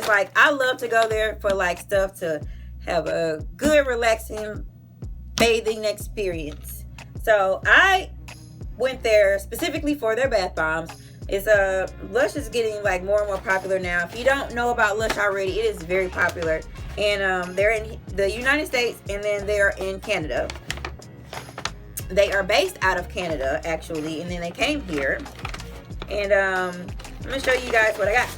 like, I love to go there for like stuff to have a good relaxing bathing experience. So I went there specifically for their bath bombs. It's Lush is getting like more and more popular now. If you don't know about Lush already, it is very popular. And they're in the United States, and then they're in Canada. They are based out of Canada, actually, and then they came here. And I'm gonna show you guys what I got.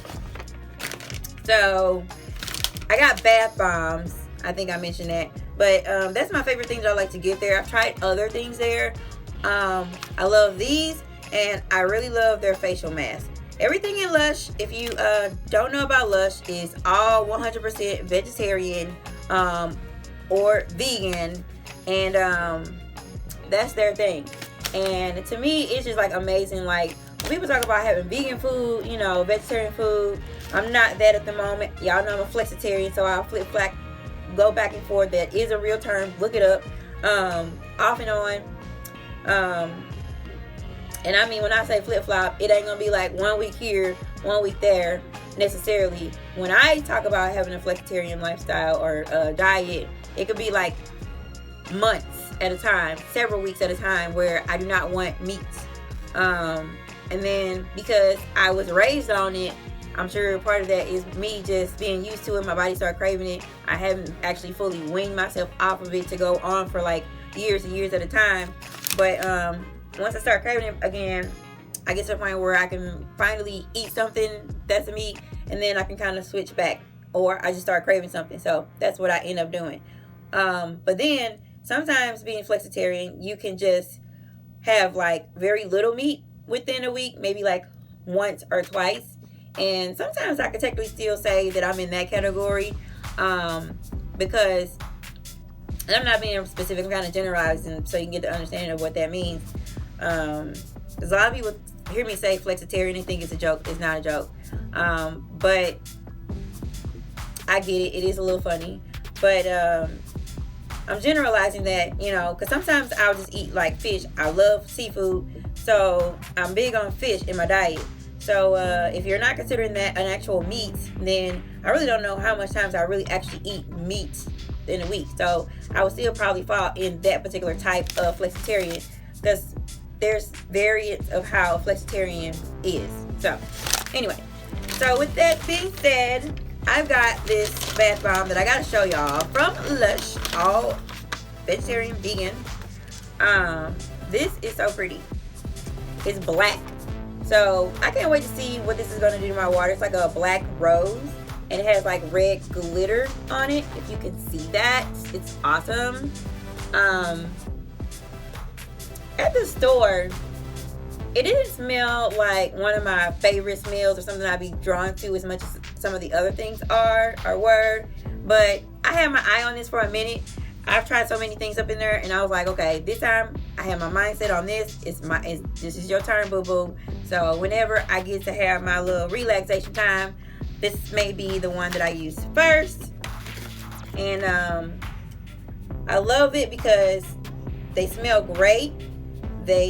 So I got bath bombs. I think I mentioned that, but that's my favorite thing that I like to get there. I've tried other things there. I love these, and I really love their facial mask. Everything in Lush, if you don't know about Lush, is all 100% vegetarian or vegan, and that's their thing. And to me, it's just like amazing. Like, when people talk about having vegan food, you know, vegetarian food, I'm not that at the moment. Y'all know I'm a flexitarian, so I'll flip-flop, go back and forth. That is a real term. Look it up. Off and on. And I mean, when I say flip-flop, it ain't gonna be like 1 week here, 1 week there necessarily. When I talk about having a flexitarian lifestyle or diet, it could be like months at a time, several weeks at a time, where I do not want meat. And then because I was raised on it, I'm sure part of that is me just being used to it. My body started craving it. I haven't actually fully weaned myself off of it to go on for like years and years at a time. But once I start craving it again, I get to a point where I can finally eat something that's a meat, and then I can kind of switch back, or I just start craving something. So that's what I end up doing. But then sometimes being flexitarian, you can just have like very little meat within a week, maybe like once or twice. And sometimes I can technically still say that I'm in that category, because, and I'm not being specific, I'm kind of generalizing so you can get the understanding of what that means. Because a lot of people hear me say flexitarian and think it's a joke. It's not a joke. But I get it. It is a little funny. But I'm generalizing that, you know, because sometimes I'll just eat like fish. I love seafood, so I'm big on fish in my diet. So if you're not considering that an actual meat, then I really don't know how much times I really actually eat meat in a week. So I would still probably fall in that particular type of flexitarian, because there's variants of how flexitarian is. So anyway, so with that being said, I've got this bath bomb that I gotta show y'all from Lush, all vegetarian, vegan. This is so pretty. It's black. So I can't wait to see what this is gonna do to my water. It's like a black rose, and it has like red glitter on it. If you can see that, it's awesome. At the store, it didn't smell like one of my favorite smells or something I'd be drawn to as much as some of the other things are or were. But I had my eye on this for a minute. I've tried so many things up in there, and I was like, okay, this time I have my mindset on this. This is your turn, boo-boo. So whenever I get to have my little relaxation time, this may be the one that I use first. And I love it because they smell great.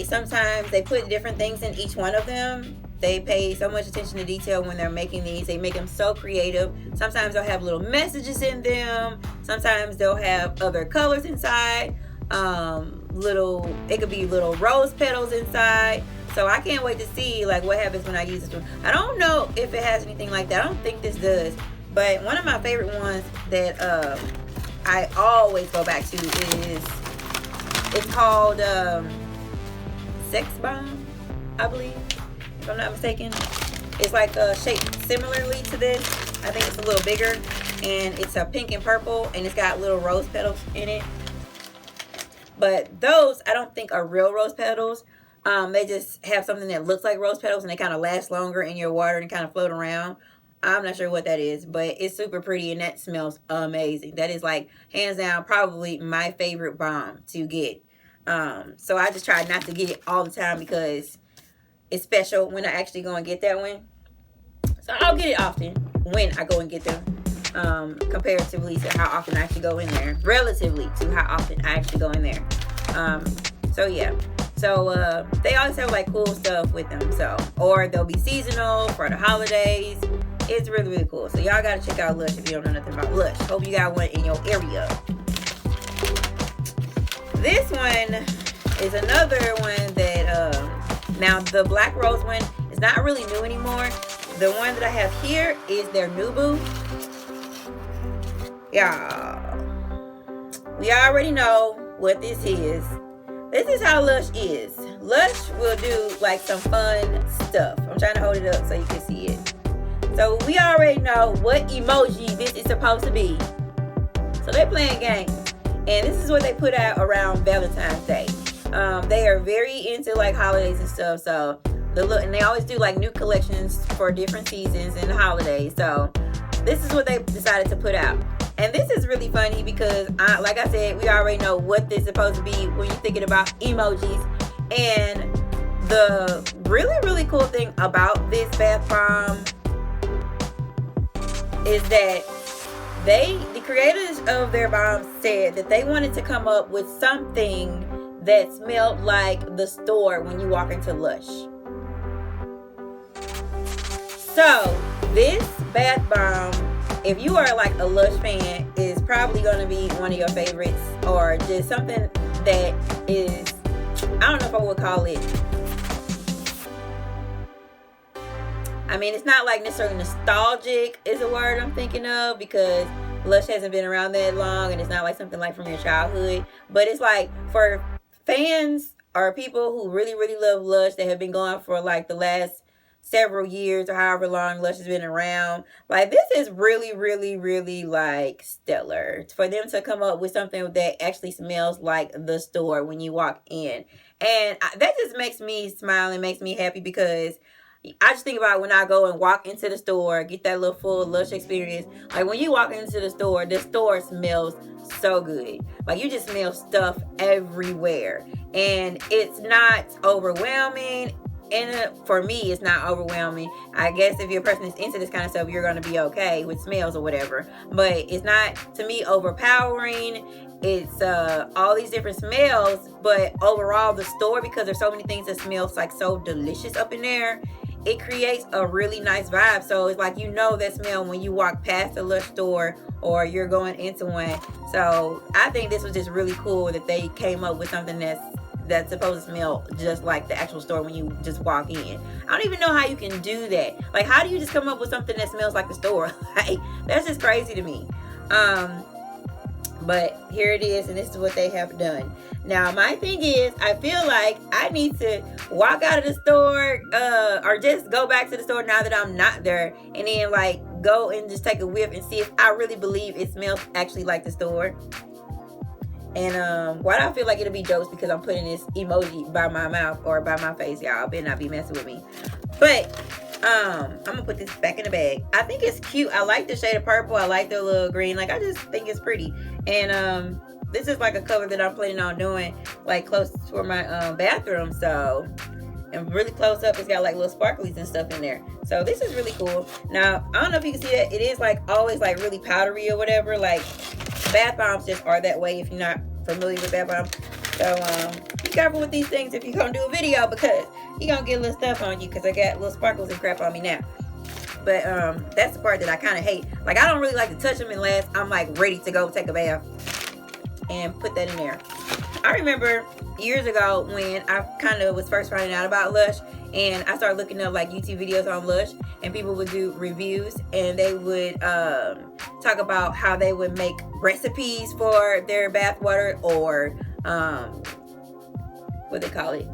Sometimes they put different things in each one of them. They pay so much attention to detail when they're making these. They make them so creative. Sometimes they'll have little messages in them. Sometimes they'll have other colors inside. It could be little rose petals inside. So I can't wait to see like what happens when I use this one. I don't know if it has anything like that. I don't think this does. But one of my favorite ones that I always go back to is, it's called Sex Bomb, I believe, if I'm not mistaken. It's like shaped similarly to this. I think it's a little bigger, and it's a pink and purple, and it's got little rose petals in it. But those I don't think are real rose petals. They just have something that looks like rose petals, and they kind of last longer in your water and kind of float around. I'm not sure what that is, but it's super pretty, and that smells amazing. That is like hands down probably my favorite bomb to get. So I just try not to get it all the time because it's special when I actually go and get that one. So I'll get it often when I go and get them, comparatively to how often I actually go in there, relatively to how often I actually go in there. So yeah. So they always have like cool stuff with them. So, or they'll be seasonal for the holidays. It's really, really cool. So y'all gotta check out Lush if you don't know nothing about Lush. Hope you got one in your area. This one is another one that, now the Black Rose one is not really new anymore. The one that I have here is their new boo. Y'all, we already know what this is. This is how Lush is. Lush will do like some fun stuff. I'm trying to hold it up so you can see it. So we already know what emoji this is supposed to be. So they're playing games. And this is what they put out around Valentine's Day. They are very into like holidays and stuff. So and they always do like new collections for different seasons and holidays. So this is what they decided to put out. And this is really funny because, like I said, we already know what this is supposed to be when you're thinking about emojis. And the really, really cool thing about this bath bomb is that the creators of their bomb said that they wanted to come up with something that smelled like the store when you walk into Lush. So this bath bomb, if you are like a Lush fan, is probably going to be one of your favorites, or just something that is, I don't know if I would call it, I mean, it's not like necessarily nostalgic is a word I'm thinking of, because Lush hasn't been around that long and it's not like something like from your childhood. But it's like for fans or people who really, really love Lush that have been going for like the last several years or however long Lush has been around, like this is really, really, really like stellar for them to come up with something that actually smells like the store when you walk in. And that just makes me smile and makes me happy, because I just think about when I go and walk into the store, get that little full Lush experience. Like when you walk into the store smells so good. Like you just smell stuff everywhere. And it's not overwhelming. And for me, it's not overwhelming. I guess if you're a person that's into this kind of stuff, you're going to be okay with smells or whatever. But it's not, to me, overpowering. It's all these different smells. But overall, the store, because there's so many things that smells like so delicious up in there, it creates a really nice vibe. So it's like, you know that smell when you walk past the Lush store or you're going into one. So I think this was just really cool that they came up with something that's supposed to smell just like the actual store when you just walk in. I don't even know how you can do that. Like, how do you just come up with something that smells like the store? Like, that's just crazy to me. But here it is, and this is what they have done. Now, my thing is, I feel like I need to walk out of the store, or just go back to the store now that I'm not there, and then like go and just take a whiff and see if I really believe it smells actually like the store. And why do I feel like it'll be jokes? Because I'm putting this emoji by my mouth or by my face, y'all. Better not be messing with me. But I'm gonna put this back in the bag. I think it's cute. I like the shade of purple. I like the little green. Like, I just think it's pretty. And this is like a cover that I'm planning on doing like close to my bathroom. So, and really close up, it's got like little sparklies and stuff in there. So this is really cool. Now, I don't know if you can see that. It is like always like really powdery or whatever. Like, bath bombs just are that way if you're not familiar with bath bombs. So be careful with these things if you're gonna do a video, because you're gonna get a little stuff on you, because I got little sparkles and crap on me now. But that's the part that I kind of hate. Like, I don't really like to touch them unless I'm like ready to go take a bath and put that in there. I remember years ago when I kind of was first finding out about Lush, and I started looking up like YouTube videos on Lush, and people would do reviews, and they would talk about how they would make recipes for their bath water, or what they call it,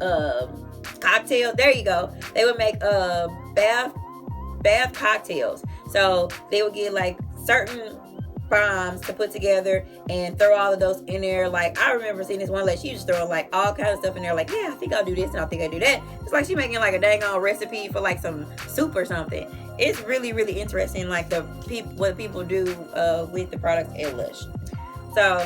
cocktails. There you go. They would make bath cocktails. So they would get like certain bombs to put together and throw all of those in there. Like, I remember seeing this one lady, she was throwing like all kinds of stuff in there, like, yeah, I think I'll do this and I think I do that. It's like she making like a dang on recipe for like some soup or something. It's really, really interesting, like what people do with the products at Lush. So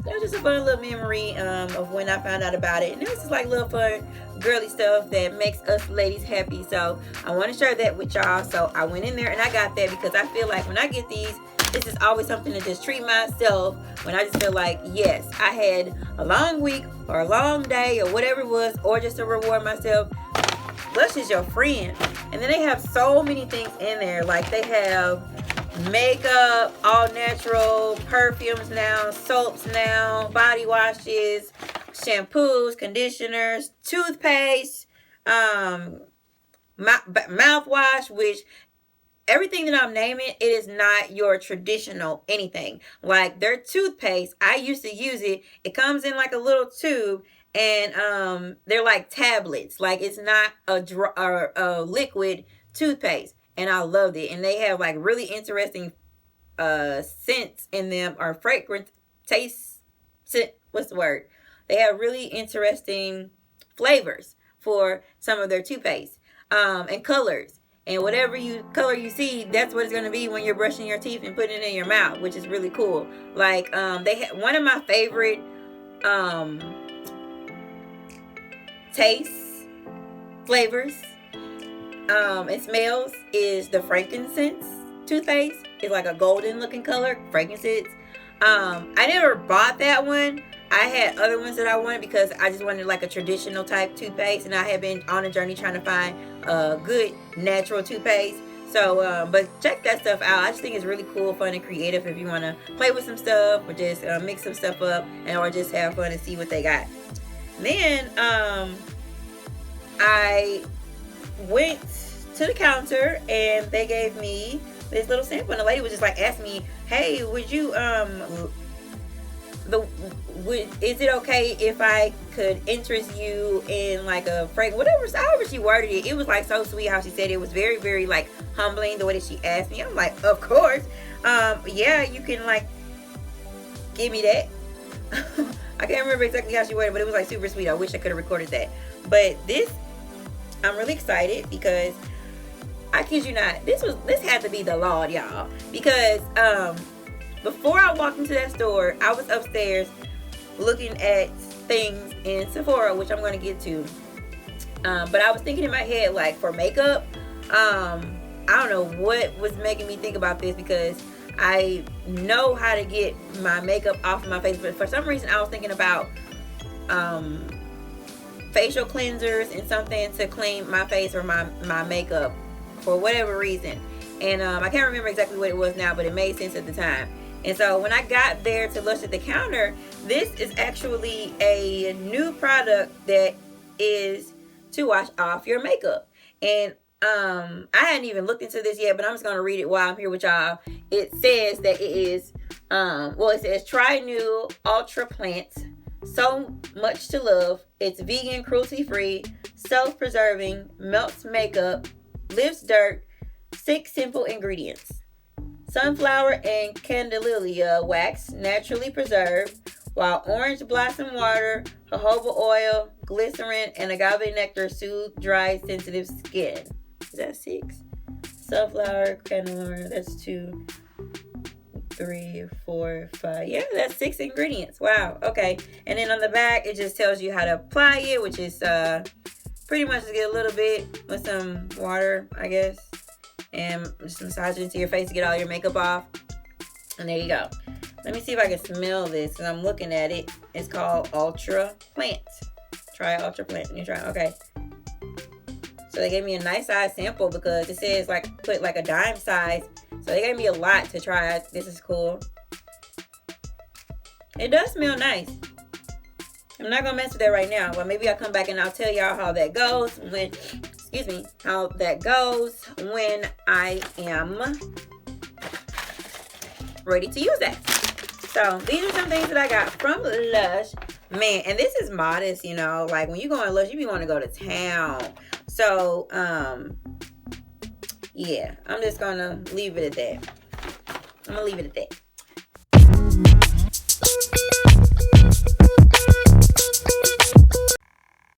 that was just a fun little memory of when I found out about it. And it was just like little fun girly stuff that makes us ladies happy. So I want to share that with y'all. So I went in there and I got that, because I feel like when I get these, this is always something to just treat myself, when I just feel like, yes, I had a long week or a long day or whatever it was, or just to reward myself. Lush is your friend. And then they have so many things in there. Like they have makeup, all natural, perfumes now, soaps now, body washes, shampoos, conditioners, toothpaste, mouthwash, which everything that I'm naming, it is not your traditional anything. Like their toothpaste, I used to use it. It comes in like a little tube, and they're like tablets. Like it's not a liquid toothpaste. And I loved it. And they have like really interesting scents in them, or fragrant taste. What's the word? They have really interesting flavors for some of their toothpaste, and colors. And whatever color you see, that's what it's going to be when you're brushing your teeth and putting it in your mouth, which is really cool. Like they had one of my favorite taste flavors and smells is the frankincense toothpaste. It's like a golden looking color, frankincense. I never bought that one. I had other ones that I wanted because I just wanted like a traditional type toothpaste, and I have been on a journey trying to find a good natural toothpaste. So but check that stuff out. I just think it's really cool, fun, and creative if you want to play with some stuff, or just mix some stuff up, or just have fun and see what they got. Then I went to the counter and they gave me this little sample, and the lady was just like asking me, hey, would you is it okay if I could interest you in like a fragrance, however she worded it. It was like so sweet how she said it. It was very, very like humbling the way that she asked me. I'm like, of course. Yeah, you can like give me that. I can't remember exactly how she worded it, but it was like super sweet. I wish I could have recorded that. But this, I'm really excited because I kid you not, this had to be the Lord, y'all. Because before I walked into that store, I was upstairs looking at things in Sephora, which I'm going to get to. But I was thinking in my head, like for makeup, I don't know what was making me think about this, because I know how to get my makeup off of my face. But for some reason, I was thinking about facial cleansers and something to clean my face or my makeup for whatever reason. And I can't remember exactly what it was now, but it made sense at the time. And so when I got there to Lush at the counter, this is actually a new product that is to wash off your makeup. And I hadn't even looked into this yet, but I'm just going to read it while I'm here with y'all. It says that it is, it says try new Ultra Plants. So much to love. It's vegan, cruelty-free, self-preserving, melts makeup, lifts dirt, 6 simple ingredients. Sunflower and candelilla wax, naturally preserved, while orange blossom water, jojoba oil, glycerin, and agave nectar soothe dry, sensitive skin. Is that 6? Sunflower, candelilla, that's 2, 3, 4, 5. Yeah, that's 6 ingredients. Wow. Okay. And then on the back, it just tells you how to apply it, which is pretty much just get a little bit with some water, I guess, and just massage it into your face to get all your makeup off. And there you go. Let me see if I can smell this, because I'm looking at it. It's called Ultra Plant. Try Ultra Plant. You try. Okay. So they gave me a nice size sample, because it says like put like a dime size. So they gave me a lot to try. This is cool. It does smell nice. I'm not gonna mess with that right now, but maybe I'll come back and I'll tell y'all how that goes when, how that goes when I am ready to use that. So these are some things that I got from Lush. Man, and this is modest, you know, like when you go in Lush, you be wanting to go to town. So, yeah, I'm just gonna leave it at that. I'm gonna leave it at that.